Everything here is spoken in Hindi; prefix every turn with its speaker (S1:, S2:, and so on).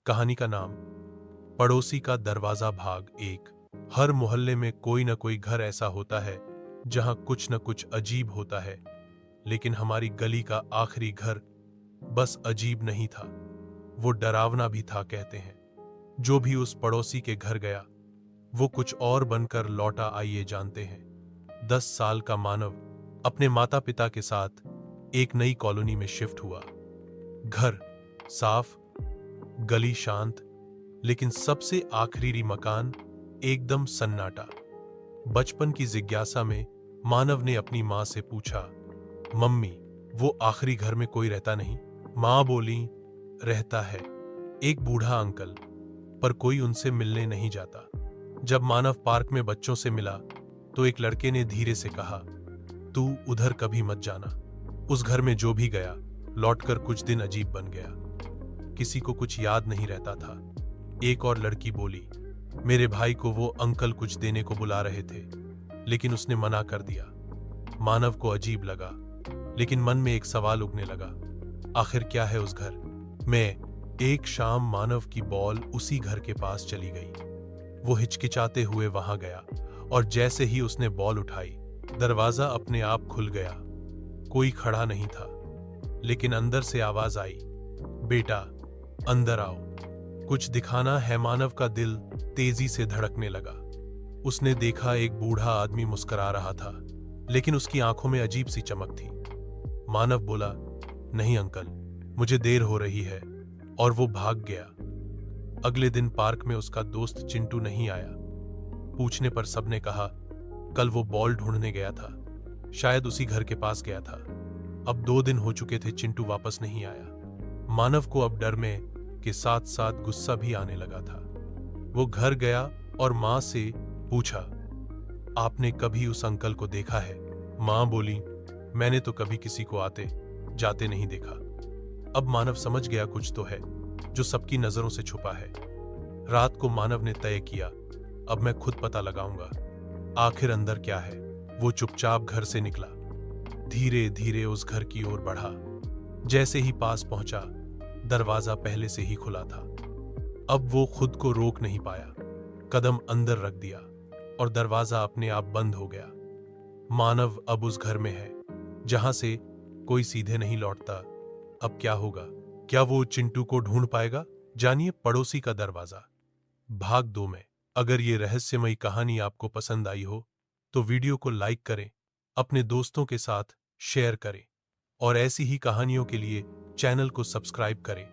S1: कहानी का नाम पड़ोसी का दरवाजा भाग 1। हर मोहल्ले में कोई न कोई घर ऐसा होता है जहां कुछ न कुछ अजीब होता है, लेकिन हमारी गली का आखिरी घर बस अजीब नहीं था, वो डरावना भी था। कहते हैं जो भी उस पड़ोसी के घर गया वो कुछ और बनकर लौटा। आइए जानते हैं। 10 साल का मानव अपने माता पिता के साथ एक नई कॉलोनी में शिफ्ट हुआ। घर साफ, गली शांत, लेकिन सबसे आखिरी मकान एकदम सन्नाटा। बचपन की जिज्ञासा में मानव ने अपनी मां से पूछा, मम्मी, वो आखिरी घर में कोई रहता नहीं? मां बोली, रहता है, एक बूढ़ा अंकल, पर कोई उनसे मिलने नहीं जाता। जब मानव पार्क में बच्चों से मिला तो एक लड़के ने धीरे से कहा, तू उधर कभी मत जाना। उस घर में जो भी गया लौटकर कुछ दिन अजीब बन गया। किसी को कुछ याद नहीं रहता था। एक और लड़की बोली, मेरे भाई को वो अंकल कुछ देने को बुला रहे थे, लेकिन उसने मना कर दिया। मानव को अजीब लगा, लेकिन मन में एक सवाल उगने लगा, आखिर क्या है उस घर में? एक शाम मानव की बॉल उसी घर के पास चली गई। वो हिचकिचाते हुए वहां गया और जैसे ही उसने बॉल उठाई, दरवाजा अपने आप खुल गया। कोई खड़ा नहीं था, लेकिन अंदर से आवाज आई, बेटा अंदर आओ, कुछ दिखाना है। मानव का दिल तेजी से धड़कने लगा। उसने देखा एक बूढ़ा आदमी मुस्कुरा रहा था, लेकिन उसकी आंखों में अजीब सी चमक थी। मानव बोला, नहीं अंकल, मुझे देर हो रही है, और वो भाग गया। अगले दिन पार्क में उसका दोस्त चिंटू नहीं आया। पूछने पर सबने कहा, कल वो बॉल ढूंढने गया था, शायद उसी घर के पास गया था। अब 2 दिन हो चुके थे, चिंटू वापस नहीं आया। मानव को अब डर में के साथ साथ गुस्सा भी आने लगा था। वो घर गया और मां से पूछा, आपने कभी उस अंकल को देखा है? मां बोली, मैंने तो कभी किसी को आते जाते नहीं देखा। अब मानव समझ गया कुछ तो है जो सबकी नजरों से छुपा है। रात को मानव ने तय किया, अब मैं खुद पता लगाऊंगा आखिर अंदर क्या है। वो चुपचाप घर से निकला, धीरे धीरे उस घर की ओर बढ़ा। जैसे ही पास पहुंचा, दरवाजा पहले से ही खुला था। अब वो खुद को रोक नहीं पाया, कदम अंदर रख दिया और दरवाजा अपने आप बंद हो गया। मानव अब उस घर में है जहां से कोई सीधे नहीं लौटता। अब क्या होगा? क्या वो चिंटू को ढूंढ पाएगा? जानिए पड़ोसी का दरवाजा भाग 2 में। अगर ये रहस्यमयी कहानी आपको पसंद आई हो तो वीडियो को लाइक करें, अपने दोस्तों के साथ शेयर करें और ऐसी ही कहानियों के लिए चैनल को सब्सक्राइब करें।